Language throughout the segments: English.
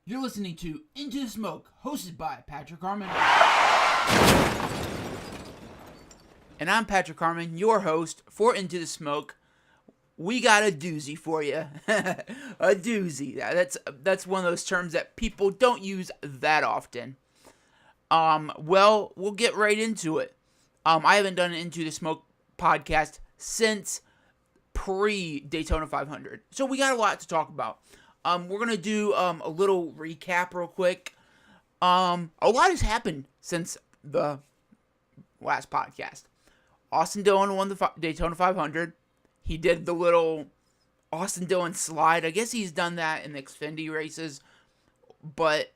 You're listening to Into the Smoke, hosted by Patrick Harmon. And I'm Patrick Harmon, your host for Into the Smoke. We got a doozy for you. A doozy. That's one of those terms that people don't use that often. Well, we'll get right into it. I haven't done an Into the Smoke podcast since pre-Daytona 500. So we got a lot to talk about. We're going to do a little recap real quick. A lot has happened since the last podcast. Austin Dillon won the Daytona 500. He did the little Austin Dillon slide. I guess he's done that in the Xfinity races. But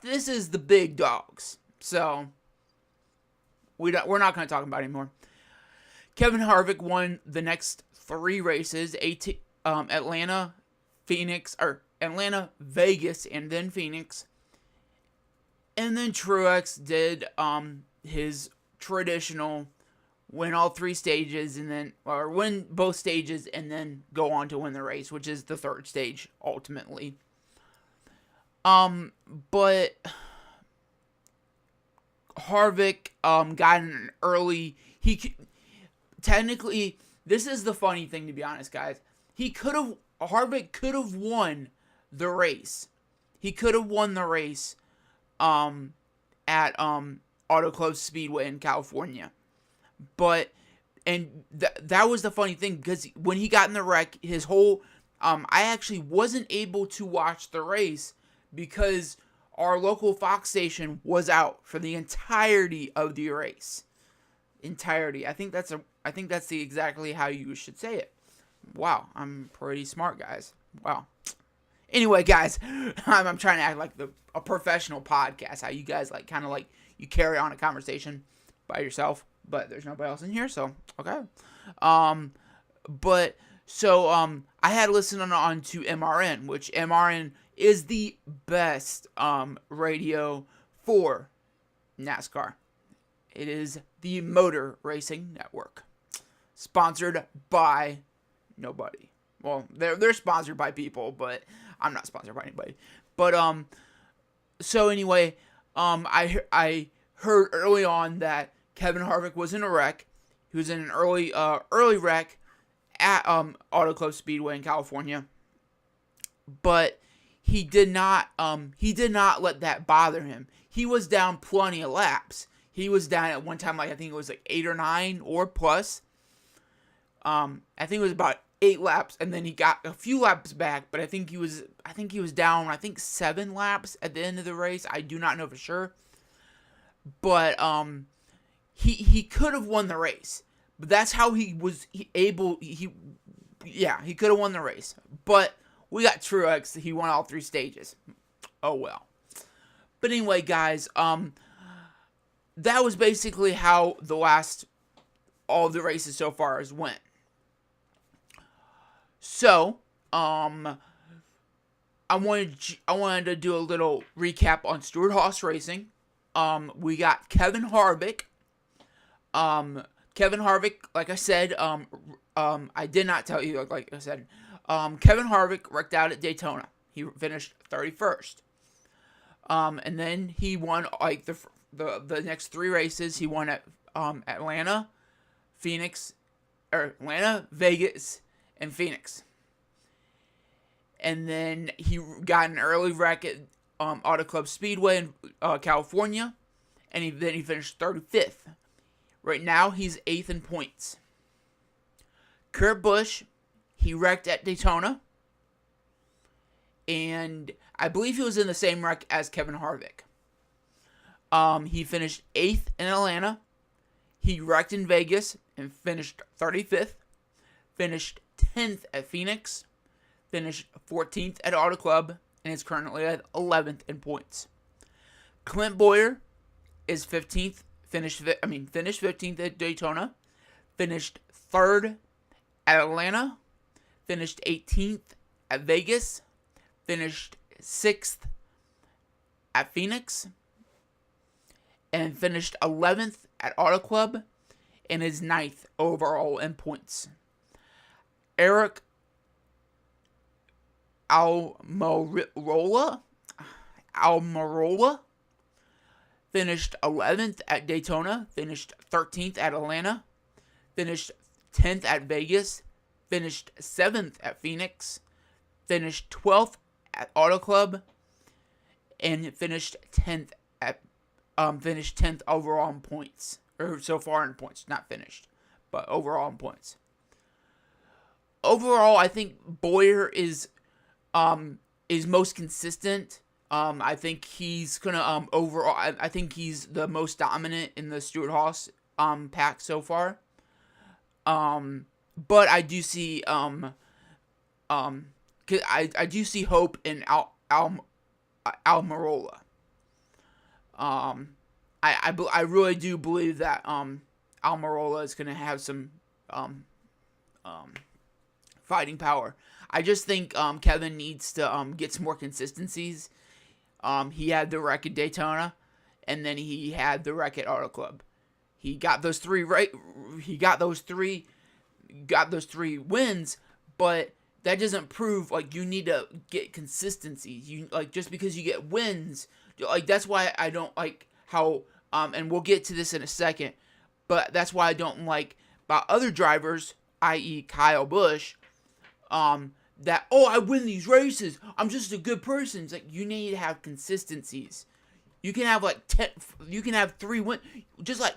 this is the big dogs. So we're not going to talk about it anymore. Kevin Harvick won the next three races. Atlanta, Vegas, and then Phoenix. And then Truex did his traditional win all three stages win both stages and then go on to win the race, which is the third stage ultimately. But Harvick got an early. Technically, this is the funny thing, to be honest, guys. Harvick could have won the race. He could have won the race at Auto Club Speedway in California. But that was the funny thing, because when he got in the wreck, his whole I actually wasn't able to watch the race because our local Fox station was out for the entirety of the race. Entirety. I think that's exactly how you should say it. Wow, I'm pretty smart, guys. Wow. Anyway, guys, I'm trying to act like a professional podcast. How you guys you carry on a conversation by yourself, but there's nobody else in here, so okay. I had listened on to MRN, which MRN is the best radio for NASCAR. It is the Motor Racing Network, sponsored by nobody. Well, they're sponsored by people, but I'm not sponsored by anybody. But so anyway, I heard early on that Kevin Harvick was in a wreck. He was in an early wreck at Auto Club Speedway in California. But he did not let that bother him. He was down plenty of laps. He was down at one time, I think it was 8 or 9 or plus. I think it was about 8 laps, and then he got a few laps back, but I think he was down 7 laps at the end of the race. I do not know for sure. But he could have won the race. But that's how he could have won the race. But we got Truex. He won all 3 stages. Oh well. But anyway, guys, that was basically how all the races so far has went. So, I wanted to do a little recap on Stewart-Hass Racing. We got Kevin Harvick. Kevin Harvick, like I said, I did not tell you, like I said, Kevin Harvick wrecked out at Daytona. He finished 31st. And then he won the next 3 races. He won at Atlanta, Vegas, and Phoenix. And then he got an early wreck at Auto Club Speedway in California, and then he finished 35th. Right now, he's 8th in points. Kurt Busch, he wrecked at Daytona, and I believe he was in the same wreck as Kevin Harvick. He finished 8th in Atlanta. He wrecked in Vegas and finished 35th. Finished 10th at Phoenix. Finished 14th at Auto Club, and is currently at 11th in points. Clint Bowyer is 15th. Finished 15th at Daytona. Finished 3rd at Atlanta. Finished 18th at Vegas. Finished 6th at Phoenix. And finished 11th at Auto Club, and is 9th overall in points. Eric Almirola, Almirola. Finished 11th at Daytona. Finished 13th at Atlanta. Finished 10th at Vegas. Finished 7th at Phoenix. Finished 12th at Auto Club. And finished 10th overall in points. Or so far in points. Not finished, but overall in points. Overall, I think Bowyer is most consistent. I think he's gonna overall. I think he's the most dominant in the Stewart-Hass pack so far. But I do see I do see hope in Almirola. I really do believe that Almirola is gonna have some fighting power. I just think Kevin needs to get some more consistencies. He had the wreck at Daytona, and then he had the wreck at Auto Club. He got those three right. He got those three wins, but that doesn't prove like you need to get consistency. You like just because you get wins, like that's why I don't like how and we'll get to this in a second, but that's why I don't like about other drivers, i.e. Kyle Busch, that, I win these races, I'm just a good person. It's like, you need to have consistencies. You can have like 10, you can have 3 wins. Just like,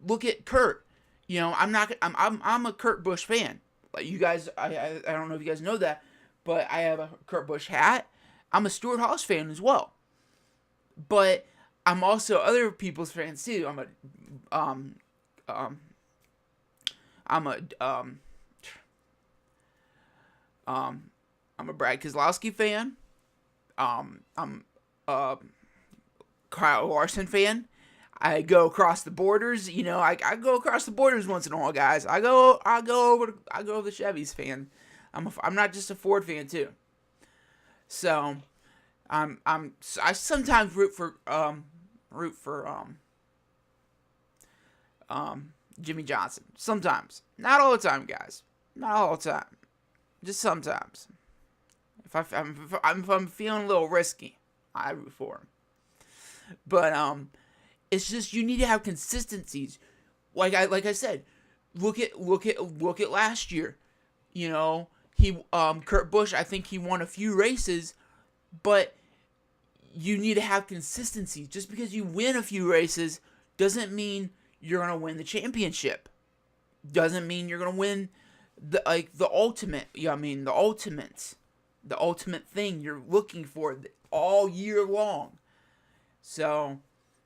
look at Kurt. You know, I'm a Kurt Busch fan. Like you guys, I don't know if you guys know that, but I have a Kurt Busch hat. I'm a Stewart-Hass fan as well. But I'm also other people's fans too. I'm a Brad Keselowski fan. I'm a Kyle Larson fan. I go across the borders. You know, I go across the borders once in a while, guys. I go over the Chevys fan. I'm not just a Ford fan too. So, I sometimes root for Jimmy Johnson. Sometimes, not all the time, guys. Not all the time. Just sometimes. If I'm feeling a little risky, I root for him. But it's just you need to have consistencies. Like I said, look at last year. You know, Kurt Busch, I think he won a few races, but you need to have consistency. Just because you win a few races doesn't mean you're gonna win the championship. Doesn't mean you're gonna win the ultimate. Yeah, I mean the ultimate thing you're looking for all year long. So,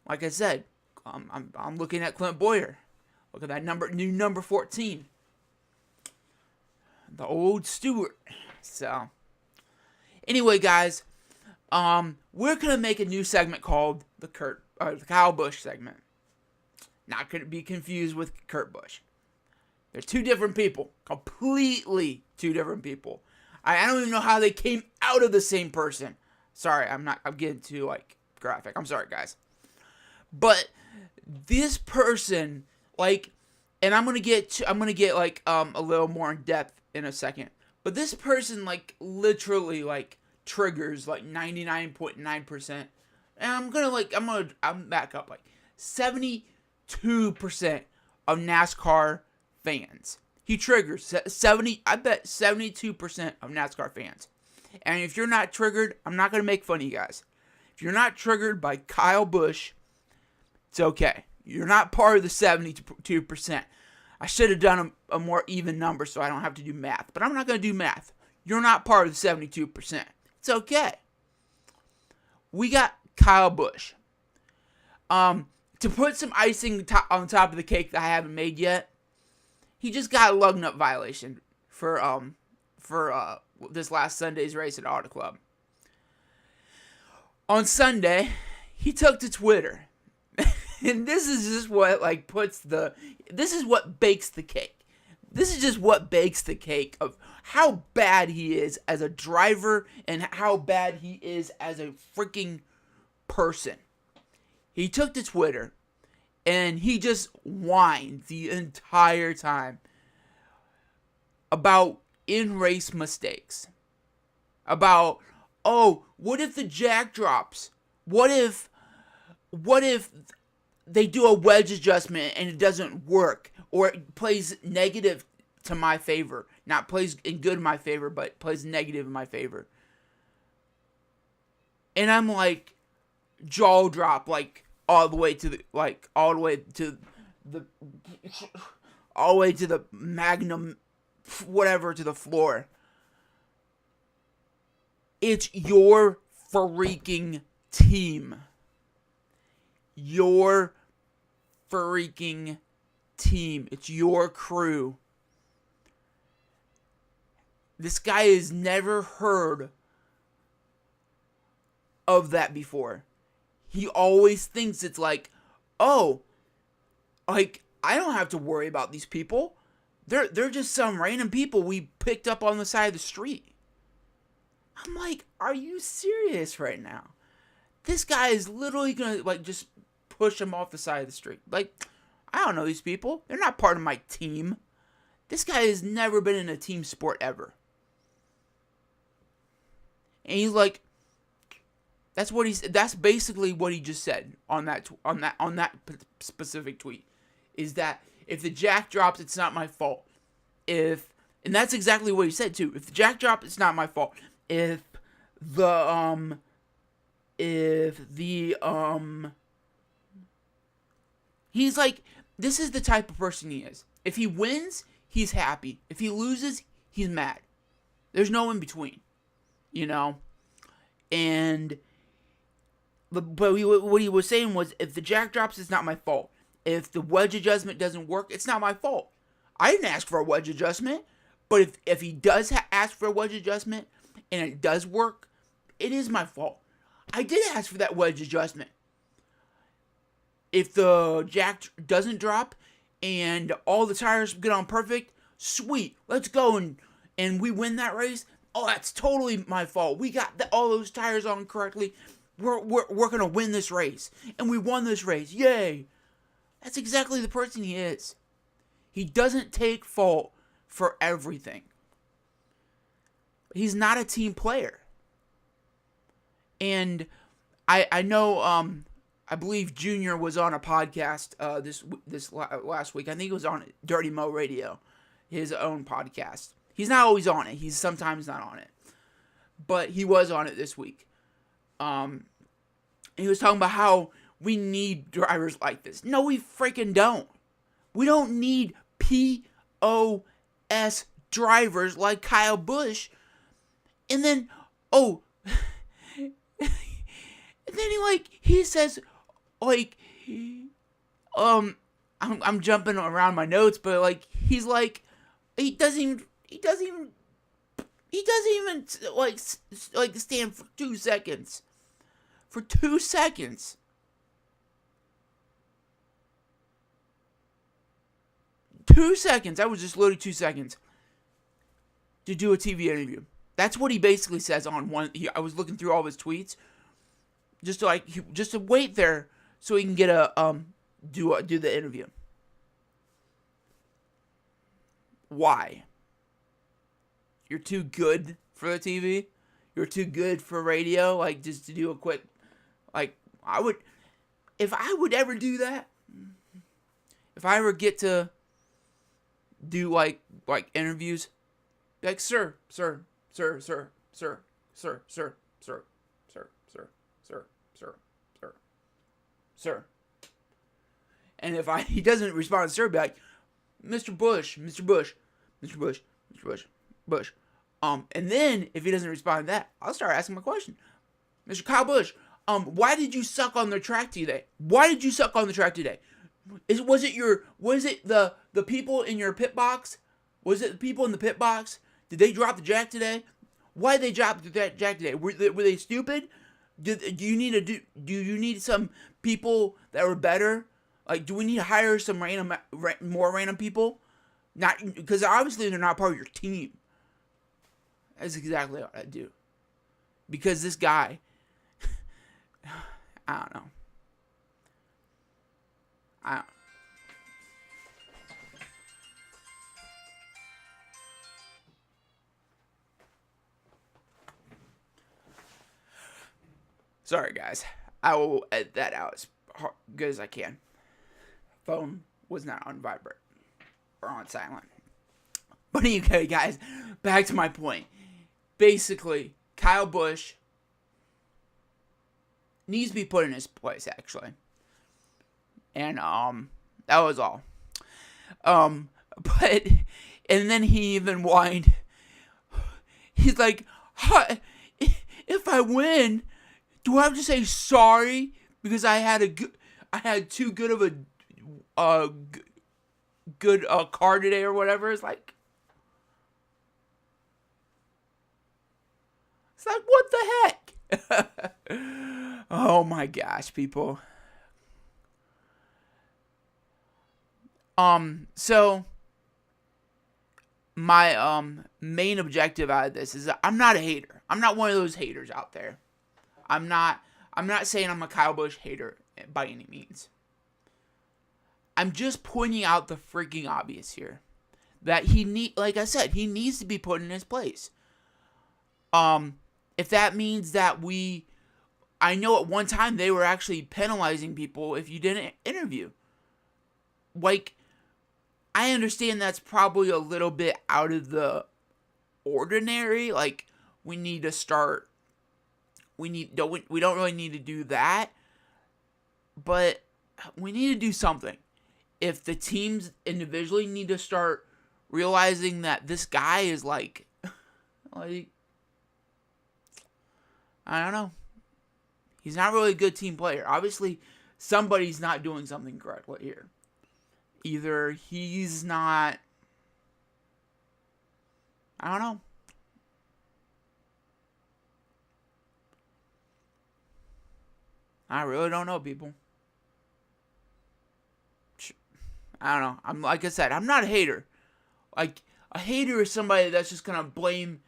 like I said, I'm looking at Clint Bowyer. Look at that new number 14. The old Stewart. So, anyway, guys, we're gonna make a new segment called the Kyle Busch segment. Not gonna be confused with Kurt Busch. They're two different people, completely two different people. I don't even know how they came out of the same person. Sorry, I'm getting too graphic. I'm sorry, guys. But this person, and I'm gonna get a little more in depth in a second. But this person, literally, triggers 99.9%, and I'm back up 72% of NASCAR fans. He triggers 72% of NASCAR fans. And if you're not triggered, I'm not gonna make fun of you guys. If you're not triggered by Kyle Busch, it's okay. You're not part of the 72%. I should have done a more even number so I don't have to do math. But I'm not going to do math. You're not part of the 72%. It's okay. We got Kyle Busch. To put some icing on top of the cake that I haven't made yet, he just got a lug nut violation for this last Sunday's race at Auto Club. On Sunday, he took to Twitter. And this is just what this is what bakes the cake. This is just what bakes the cake of how bad he is as a driver and how bad he is as a freaking person. He took to Twitter and he just whined the entire time about in-race mistakes. About, what if the jack drops? What if they do a wedge adjustment and it doesn't work, or it plays negative to my favor? Not plays in good in my favor, but plays negative in my favor. And I'm like, jaw drop, like all the way to the magnum, whatever, to the floor. It's your freaking team. Your freaking team. It's your crew. This guy has never heard of that before. He always thinks it's like, oh, like, I don't have to worry about these people. They're just some random people we picked up on the side of the street. I'm like, are you serious right now? This guy is literally gonna, like, just push him off the side of the street. Like, I don't know these people. They're not part of my team. This guy has never been in a team sport ever. And he's like, that's basically what he just said on that specific tweet. Is that if the jack drops, it's not my fault. And that's exactly what he said too. If the jack drops, it's not my fault. He's like, this is the type of person he is. If he wins, he's happy. If he loses, he's mad. There's no in between, you know? And, but what he was saying was, if the jack drops, it's not my fault. If the wedge adjustment doesn't work, it's not my fault. I didn't ask for a wedge adjustment, but if he does ask for a wedge adjustment, and it does work, it is my fault. I did ask for that wedge adjustment. If the jack doesn't drop and all the tires get on perfect, sweet, let's go and we win that race. Oh, that's totally my fault. We got all those tires on correctly. We're gonna win this race, and we won this race. Yay! That's exactly the person he is. He doesn't take fault for everything. He's not a team player. And I know, I believe Junior was on a podcast this last week. I think it was on Dirty Mo Radio, his own podcast. He's not always on it. He's sometimes not on it. But he was on it this week. He was talking about how we need drivers like this. No, we freaking don't. We don't need POS drivers like Kyle Busch. And then, and then he says, like, I'm jumping around my notes, but like, he's like, he doesn't even like stand for 2 seconds. For 2 seconds. That was just literally 2 seconds to do a TV interview. That's what he basically says on one. I was looking through all of his tweets, just to wait there so he can get do the interview. Why? You're too good for the TV. You're too good for radio. Like, just to do a quick, like, if I would ever do that, if I ever get to do like interviews, like, sir. And if he doesn't respond to sir, be like, Mr. Busch. And then if he doesn't respond to that, I'll start asking my question. Mr. Kyle Busch, why did you suck on the track today? Was it the people in your pit box? Was it the people in the pit box? Did they drop the jack today? Why did they drop the jack today? Were they stupid? Do you need some people that were better? Like, do we need to hire some more random people? Not because obviously they're not part of your team. That's exactly what I do. Because this guy, I don't know. Sorry, guys. I will edit that out as good as I can. Phone was not on vibrate or on silent. But anyway, guys, back to my point. Basically, Kyle Busch needs to be put in his place, actually. And that was all. But and then he even whined. He's like, if I win, do I have to say sorry because I had too good of a good car today or whatever? It's like what the heck? Oh my gosh, people. So my main objective out of this is that I'm not a hater. I'm not one of those haters out there. I'm not saying I'm a Kyle Busch hater by any means. I'm just pointing out the freaking obvious here. That like I said, he needs to be put in his place. If that means that I know at one time they were actually penalizing people if you didn't interview. Like, I understand that's probably a little bit out of the ordinary. Like, we need to start. We don't really need to do that, but we need to do something. If the teams individually need to start realizing that this guy is like I don't know. He's not really a good team player. Obviously, somebody's not doing something correctly here. Either he's not... I don't know. I really don't know, people. I don't know. Like I said, I'm not a hater. Like, a hater is somebody that's just going to blame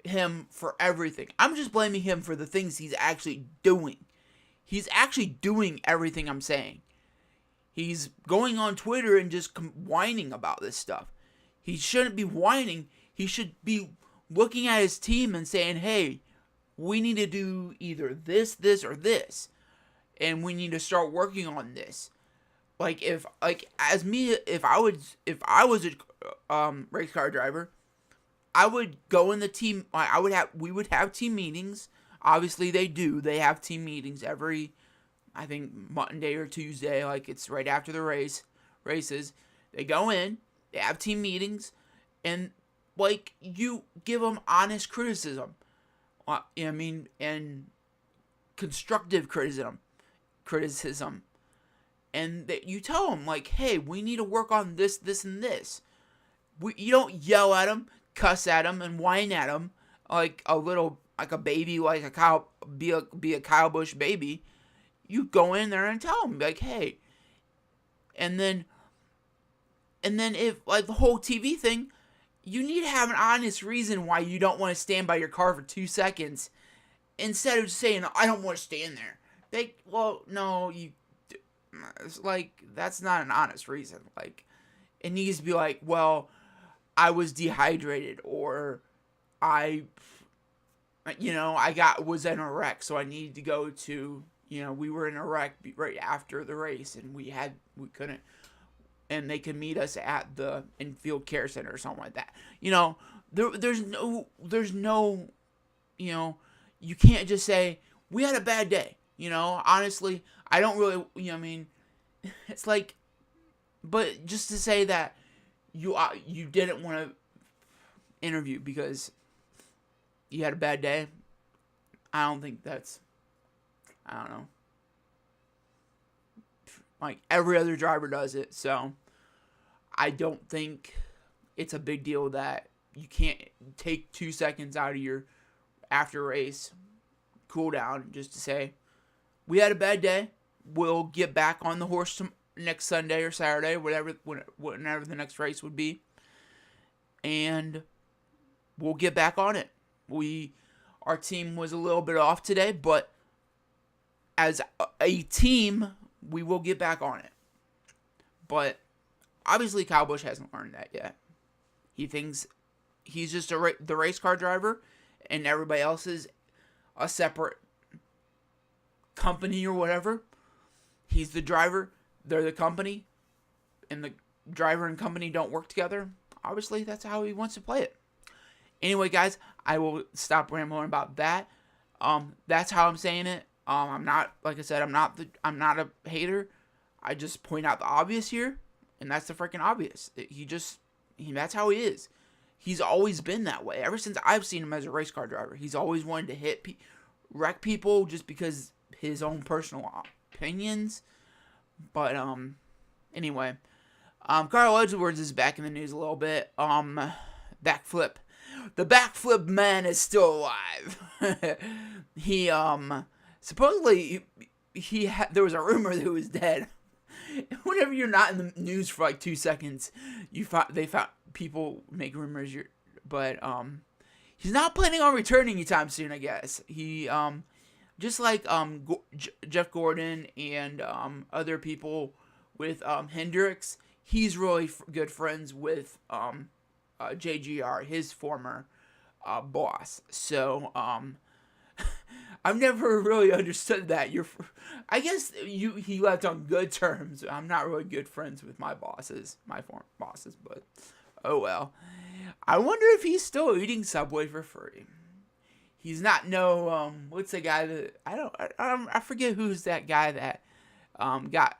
him for everything. I'm just blaming him for the things he's actually doing. He's actually doing everything I'm saying. He's going on Twitter and just whining about this stuff. He shouldn't be whining. He should be looking at his team and saying, hey, we need to do either this, or this. And we need to start working on this. If I was a race car driver, I would go in the team. We would have team meetings. Obviously, they do. They have team meetings every, I think, Monday or Tuesday. Like, it's right after the races. They go in. They have team meetings, and you give them honest criticism. And constructive criticism, and that you tell them hey, we need to work on this, and this. You don't yell at them, cuss at them, and whine at them like a baby, like a Kyle, be a Kyle Busch baby. You go in there and tell them hey, and then if the whole TV thing, you need to have an honest reason why you don't want to stand by your car for 2 seconds instead of just saying I don't want to stand there. No, it's that's not an honest reason. It needs to be I was dehydrated, or I was in a wreck, so I needed to go to, we were in a wreck right after the race, and we couldn't, and they could meet us at the infield care center or something like that. There's no, you can't just say we had a bad day. Honestly, I don't really, it's but just to say that you didn't want to interview because you had a bad day, I don't think that's, I don't know. Every other driver does it, so I don't think it's a big deal that you can't take 2 seconds out of your after race cool down just to say, we had a bad day. We'll get back on the horse next Sunday or Saturday, whenever the next race would be, and we'll get back on it. Our team was a little bit off today, but as a team, we will get back on it. But obviously, Kyle Busch hasn't learned that yet. He thinks he's just the race car driver, and everybody else is a separate company or whatever. He's the driver, they're the company, and the driver and company don't work together. Obviously, that's how he wants to play it. Anyway, guys, I will stop rambling about that. That's how I'm saying it. I'm not, like I said, I'm not a hater. I just point out the obvious here, and that's the freaking obvious. That's how he is. He's always been that way. Ever since I've seen him as a race car driver, he's always wanted to wreck people just because his own personal opinions. But anyway, Carl Edwards is back in the news a little bit. Backflip. The backflip man is still alive. He supposedly there was a rumor that he was dead. Whenever you're not in the news for like 2 seconds, they found people make rumors. But he's not planning on returning anytime soon. I guess he just like Jeff Gordon and other people with Hendricks. He's really good friends with JGR, his former boss. So I've never really understood that. I guess he left on good terms. I'm not really good friends with my former bosses, but oh well. I wonder if he's still eating Subway for free. He's not what's the guy that I forget who's that guy that got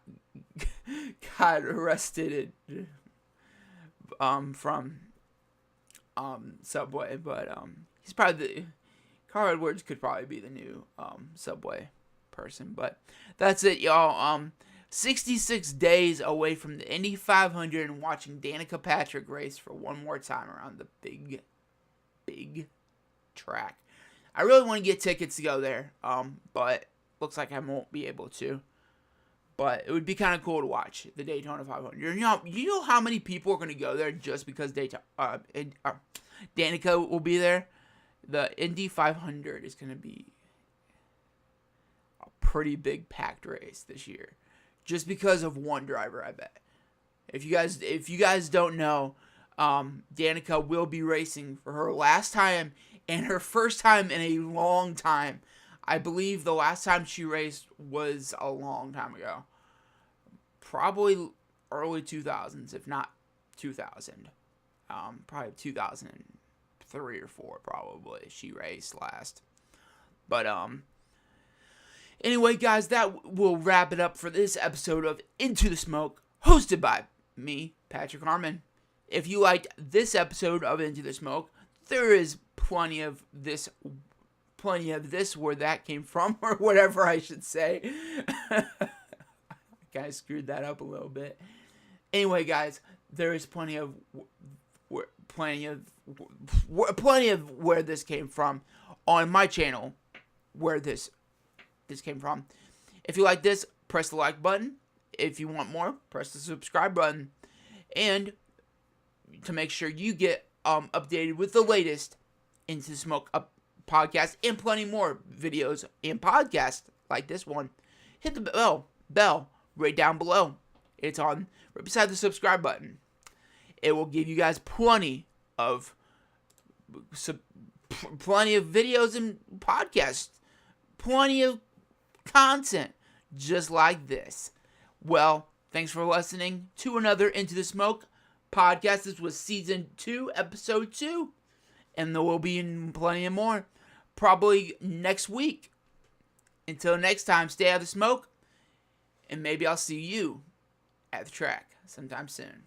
arrested from Subway, but he's probably Carl Edwards could probably be the new Subway person. But that's it, y'all. 66 days away from the Indy 500 and watching Danica Patrick race for one more time around the big track. I really want to get tickets to go there, but looks like I won't be able to. But it would be kind of cool to watch the Daytona 500. You know how many people are going to go there just because Danica will be there? The Indy 500 is going to be a pretty big packed race this year, just because of one driver. I bet. If you guys don't know, Danica will be racing for her last time and her first time in a long time. I believe the last time she raced was a long time ago. Probably early 2000s, if not 2000. Probably 2003 or 4, probably, she raced last. But, anyway, guys, that will wrap it up for this episode of Into the Smoke, hosted by me, Patrick Harmon. If you liked this episode of Into the Smoke, there is plenty of this where that came from, or whatever I should say. I kind of screwed that up a little bit. Anyway, guys, there is plenty of where this came from on my channel, where this came from. If you like this, press the like button. If you want more, press the subscribe button. And to make sure you get updated with the latest Into the Smoke podcast and plenty more videos and podcasts like this one, hit the bell right down below. It's on right beside the subscribe button. It will give you guys plenty of videos and podcasts, plenty of content just like this. Well, thanks for listening to another Into the Smoke podcast. This was season 2, episode 2, and there will be plenty more probably next week. Until next time, stay out of the smoke, and maybe I'll see you at the track sometime soon.